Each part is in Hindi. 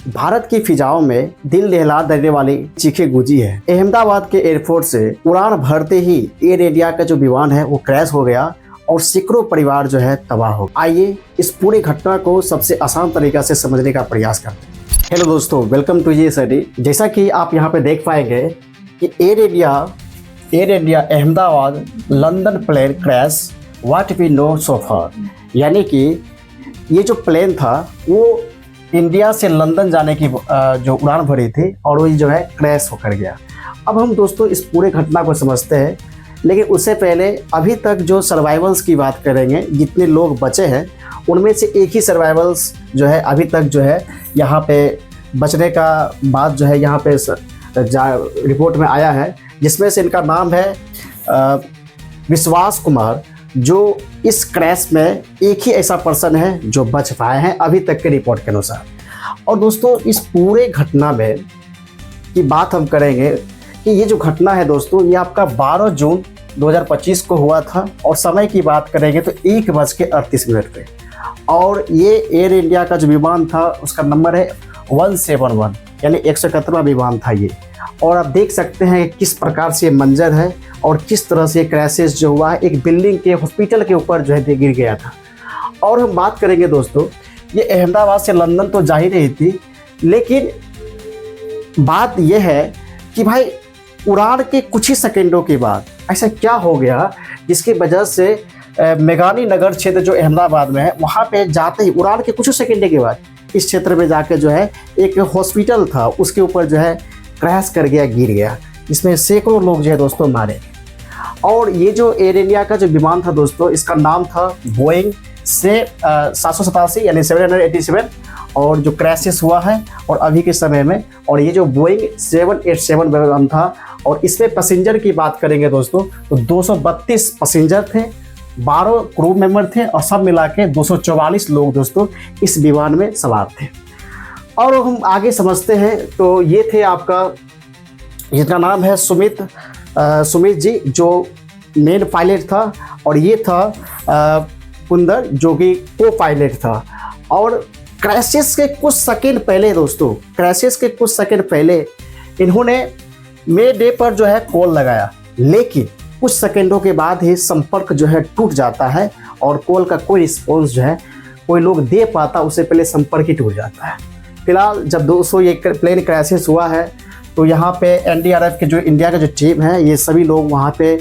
भारत की फिजाओं में दिल दहला देने वाली चीखें गूंजी है। अहमदाबाद के एयरपोर्ट से उड़ान भरते ही एयर इंडिया का जो विमान है वो क्रैश हो गया और सैकड़ों परिवार जो है तबाह हो। आइए इस पूरी घटना को सबसे आसान तरीका से समझने का प्रयास करते हैं। हेलो दोस्तों, वेलकम टू ये स्टडी। जैसा कि आप यहाँ पे देख पाएंगे कि Air India Ahmedabad London plane crash what we know so far, यानी कि ये जो प्लेन था वो इंडिया से लंदन जाने की जो उड़ान भरी थी और वो जो है क्रैश होकर गया। अब हम दोस्तों इस पूरे घटना को समझते हैं, लेकिन उससे पहले अभी तक जो सर्वाइवल्स की बात करेंगे, जितने लोग बचे हैं उनमें से एक ही सर्वाइवल्स जो है अभी तक जो है यहाँ पे बचने का बात जो है यहाँ पे रिपोर्ट में आया है, जिसमें से इनका नाम है विश्वास कुमार, जो इस क्रैश में एक ही ऐसा पर्सन है जो बच पाए हैं अभी तक के रिपोर्ट के अनुसार। और दोस्तों इस पूरे घटना में की बात हम करेंगे कि ये जो घटना है दोस्तों ये आपका 12 जून 2025 को हुआ था और समय की बात करेंगे तो 1:38 पे। और ये एयर इंडिया का जो विमान था उसका नंबर है 171, यानी 171वां विमान था ये। और आप देख सकते हैं किस प्रकार से ये मंजर है और किस तरह से क्रैशेस जो हुआ है एक बिल्डिंग के हॉस्पिटल के ऊपर जो है गिर गया था। और हम बात करेंगे दोस्तों, ये अहमदाबाद से लंदन तो जा ही रही थी, लेकिन बात यह है कि भाई उड़ान के कुछ ही सेकेंडों के बाद ऐसा क्या हो गया जिसकी वजह से मेघानी नगर क्षेत्र जो अहमदाबाद में है वहाँ पे जाते ही उड़ान के कुछ ही सेकेंड के बाद इस क्षेत्र में जाके जो है एक हॉस्पिटल था उसके ऊपर जो है क्रैश कर गया, गिर गया, जिसमें सैकड़ों लोग जो है दोस्तों मारे। और ये जो एयर इंडिया का जो विमान था दोस्तों इसका नाम था बोइंग से 787 यानी 787, और जो क्रैशेस हुआ है और अभी के समय में, और ये जो बोइंग 787 विमान था और इसमें पैसेंजर की बात करेंगे दोस्तों तो 232 पैसेंजर थे, 12 क्रू मेंबर थे और सब मिला के 244 लोग दोस्तों इस विमान में सवार थे। और हम आगे समझते हैं तो ये थे आपका, जिनका नाम है सुमित जी जो मेन पायलट था, और ये था कुंदर जो कि को पायलट था। और क्रैशेस के कुछ सेकंड पहले दोस्तों, क्रैशेस के कुछ सेकंड पहले इन्होंने मे डे पर जो है कॉल लगाया, लेकिन कुछ सेकंडों के बाद ही संपर्क जो है टूट जाता है और कॉल का कोई रिस्पॉन्स जो है कोई लोग दे पाता, उससे पहले संपर्क ही टूट जाता है। फिलहाल जब 200 ये प्लेन क्रैशेस हुआ है तो यहाँ पे एनडीआरएफ के जो इंडिया का जो टीम है ये सभी लोग वहाँ पे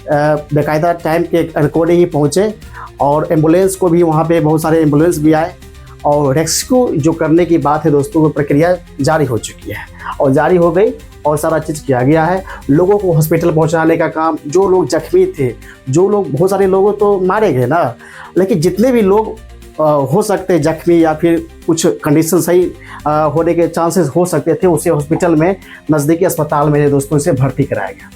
बाकायदा टाइम के अकॉर्डिंग ही पहुँचे, और एम्बुलेंस को भी वहाँ पे बहुत सारे एम्बुलेंस भी आए और रेस्क्यू जो करने की बात है दोस्तों वो प्रक्रिया जारी हो चुकी है और जारी हो गई और सारा चीज़ किया गया है। लोगों को हॉस्पिटल पहुंचाने का काम, जो लोग जख्मी थे, जो लोग, बहुत सारे लोग तो मारे गए ना, लेकिन जितने भी लोग हो सकते जख्मी या फिर कुछ कंडीशन सही होने के चांसेस हो सकते थे उसे हॉस्पिटल में, नज़दीकी अस्पताल में दोस्तों इसे भर्ती कराया गया।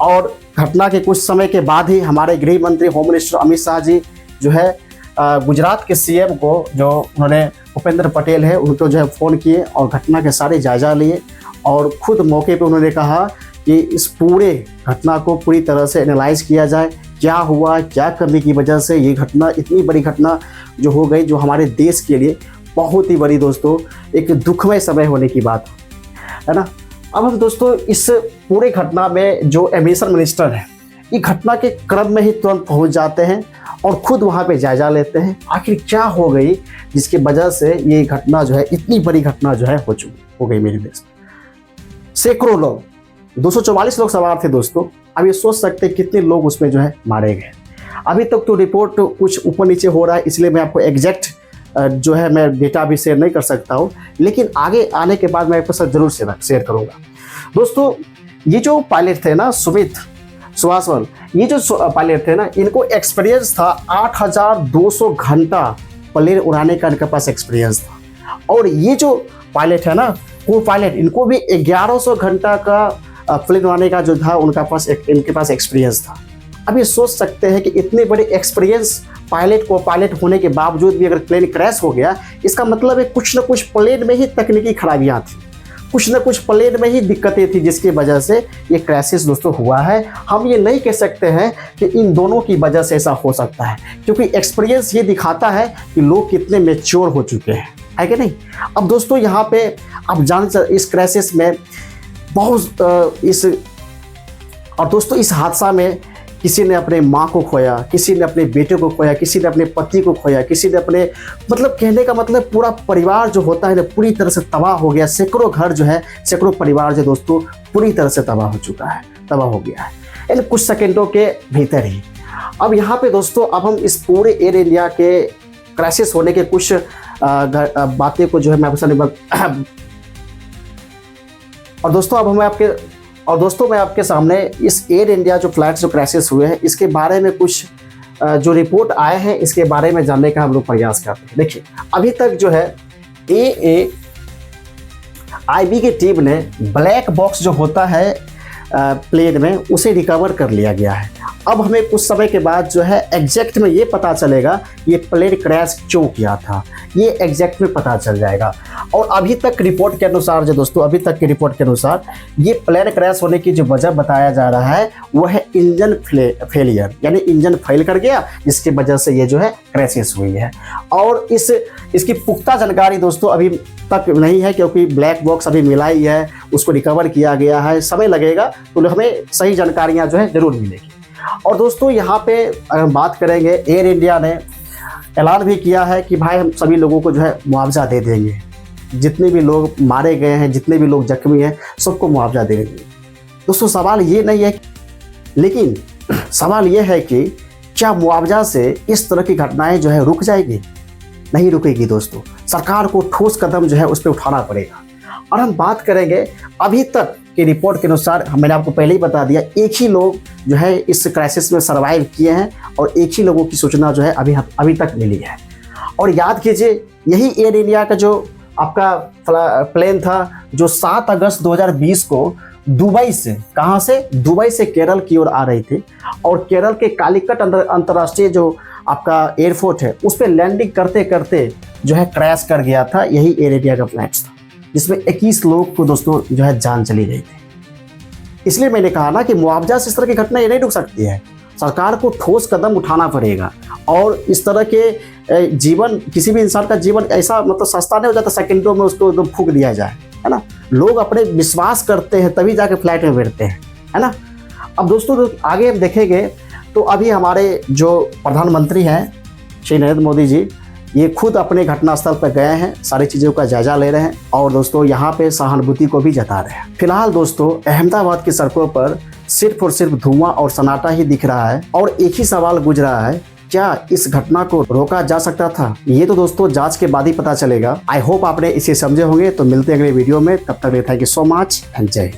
और घटना के कुछ समय के बाद ही हमारे गृह मंत्री होम मिनिस्टर अमित शाह जी जो है गुजरात के सीएम को, जो उन्होंने भूपेंद्र पटेल है, उनको जो है फ़ोन किए और घटना के सारे जायजा लिए और खुद मौके पे उन्होंने कहा कि इस पूरे घटना को पूरी तरह से एनालाइज किया जाए, क्या हुआ, क्या करने की वजह से ये घटना, इतनी बड़ी घटना जो हो गई, जो हमारे देश के लिए बहुत ही बड़ी दोस्तों एक दुखमय समय होने की बात है ना। अब हम दोस्तों इस पूरे घटना में जो एविएशन मिनिस्टर है ये घटना के क्रम में ही तुरंत पहुंच जाते हैं और खुद वहां पे जायजा लेते हैं आखिर क्या हो गई जिसकी वजह से ये घटना जो है, इतनी बड़ी घटना जो है हो गई मेरे देश में। सैकड़ों लोग, 244 लोग सवार थे दोस्तों। अब ये सोच सकते हैं कितने लोग उसमें जो है मारे गए। अभी तक तो रिपोर्ट कुछ ऊपर नीचे हो रहा है, इसलिए मैं आपको एग्जैक्ट जो है मैं डेटा भी शेयर नहीं कर सकता हूँ, लेकिन आगे आने के बाद मैं आपके साथ जरूर शेयर करूँगा। दोस्तों ये जो पायलट थे ना सुमित सुहासवाल, ये जो पायलट थे ना, इनको एक्सपीरियंस था 8200 घंटा प्लेन उड़ाने का इनके पास एक्सपीरियंस था। और ये जो पायलट है ना, वो पायलट, इनको भी 1100 घंटा का प्लेन उड़ाने का जो था इनके पास एक्सपीरियंस था। अब ये सोच सकते हैं कि इतने बड़े एक्सपीरियंस पायलट होने के बावजूद भी अगर प्लेन क्रैश हो गया, इसका मतलब है कुछ ना कुछ प्लेन में ही तकनीकी खराबियाँ थी, कुछ ना कुछ प्लेन में ही दिक्कतें थी जिसकी वजह से ये क्रैशेस दोस्तों हुआ है। हम ये नहीं कह सकते हैं कि इन दोनों की वजह से ऐसा हो सकता है, क्योंकि एक्सपीरियंस ये दिखाता है कि लोग कितने मैच्योर हो चुके हैं, है कि नहीं। अब दोस्तों यहाँ पे आप इस क्राइसिस में बहुत और दोस्तों इस हादसा में किसी ने अपने माँ को खोया, किसी ने अपने बेटे को खोया, किसी ने अपने पति को खोया, किसी ने अपने मतलब कहने का मतलब पूरा परिवार जो होता है ना पूरी तरह से तबाह हो गया। सैकड़ों घर जो है, सैकड़ों परिवार जो दोस्तों पूरी तरह से तबाह हो चुका है, तबाह हो गया है इन कुछ सेकेंडों के भीतर ही। अब यहाँ पे दोस्तों अब हम इस पूरे एयर इंडिया के क्राइसिस होने के कुछ बातें को जो है मैं आपके सामने और दोस्तों मैं आपके सामने इस एयर इंडिया जो फ्लाइट जो क्राइसिस हुए हैं इसके बारे में कुछ जो रिपोर्ट आए हैं इसके बारे में जानने का हम लोग प्रयास करते हैं। देखिए अभी तक जो है AAIB की टीम ने ब्लैक बॉक्स जो होता है प्लेन में उसे रिकवर कर लिया गया है। अब हमें कुछ समय के बाद जो है एग्जैक्ट में ये पता चलेगा ये प्लेन क्रैश क्यों किया था, ये एग्जैक्ट में पता चल जाएगा। और अभी तक रिपोर्ट के अनुसार जो दोस्तों अभी तक की रिपोर्ट के अनुसार ये प्लेन क्रैश होने की जो वजह बताया जा रहा है वो है इंजन फेलियर, यानी इंजन फेल कर गया जिसकी वजह से ये जो है क्रैशेस हुई है। और इसकी पुख्ता जानकारी दोस्तों अभी तक नहीं है क्योंकि ब्लैक बॉक्स अभी मिला ही है, उसको रिकवर किया गया है, समय लगेगा तो हमें सही जानकारियाँ जो है ज़रूर मिलेगी। और दोस्तों यहाँ पे अगर बात करेंगे एयर इंडिया ने ऐलान भी किया है कि भाई हम सभी लोगों को जो है मुआवजा दे देंगे, जितने भी लोग मारे गए हैं, जितने भी लोग जख्मी हैं सबको मुआवजा दे देंगे। दोस्तों सवाल ये नहीं है, लेकिन सवाल ये है कि क्या मुआवजा से इस तरह की घटनाएं जो है रुक जाएगी? नहीं रुकेगी दोस्तों, सरकार को ठोस कदम जो है उस पर उठाना पड़ेगा। और हम बात करेंगे अभी तक की रिपोर्ट के अनुसार, मैंने आपको पहले ही बता दिया, एक ही लोग जो है इस क्राइसिस में सर्वाइव किए हैं और एक ही लोगों की सूचना जो है अभी तक मिली है। और याद कीजिए यही एयर इंडिया का जो आपका प्लेन था जो 7 अगस्त 2020 को दुबई से, कहाँ से, दुबई से केरल की ओर आ रही थी और केरल के कालीकट अंतर्राष्ट्रीय जो आपका एयरपोर्ट है उस पर लैंडिंग करते करते जो है क्रैश कर गया था। यही एयर इंडिया का फ्लाइट था जिसमें 21 लोग को दोस्तों जो है जान चली गई थी। इसलिए मैंने कहा ना कि मुआवजा से इस तरह की घटना ये नहीं रुक सकती है, सरकार को ठोस कदम उठाना पड़ेगा। और इस तरह के जीवन, किसी भी इंसान का जीवन ऐसा मतलब सस्ता नहीं हो जाता सेकंडों में उसको एकदम फूंक दिया जाए, है ना। लोग अपने विश्वास करते हैं तभी जाके फ्लाइट में बैठते हैं, है ना। अब दोस्तों आगे हम देखेंगे तो अभी हमारे जो प्रधानमंत्री हैं श्री नरेंद्र मोदी जी, ये खुद अपने घटनास्थल पर गए हैं, सारी चीज़ों का जायजा ले रहे हैं और दोस्तों यहाँ पे सहानुभूति को भी जता रहे हैं। फिलहाल दोस्तों अहमदाबाद की सड़कों पर सिर्फ और सिर्फ धुआं और सन्नाटा ही दिख रहा है और एक ही सवाल गुज रहा है, क्या इस घटना को रोका जा सकता था? ये तो दोस्तों जांच के बाद ही पता चलेगा। आई होप आपने इसे समझे होंगे। तो मिलते हैं अगले वीडियो में, तब तक thank you so much and जय हिंद।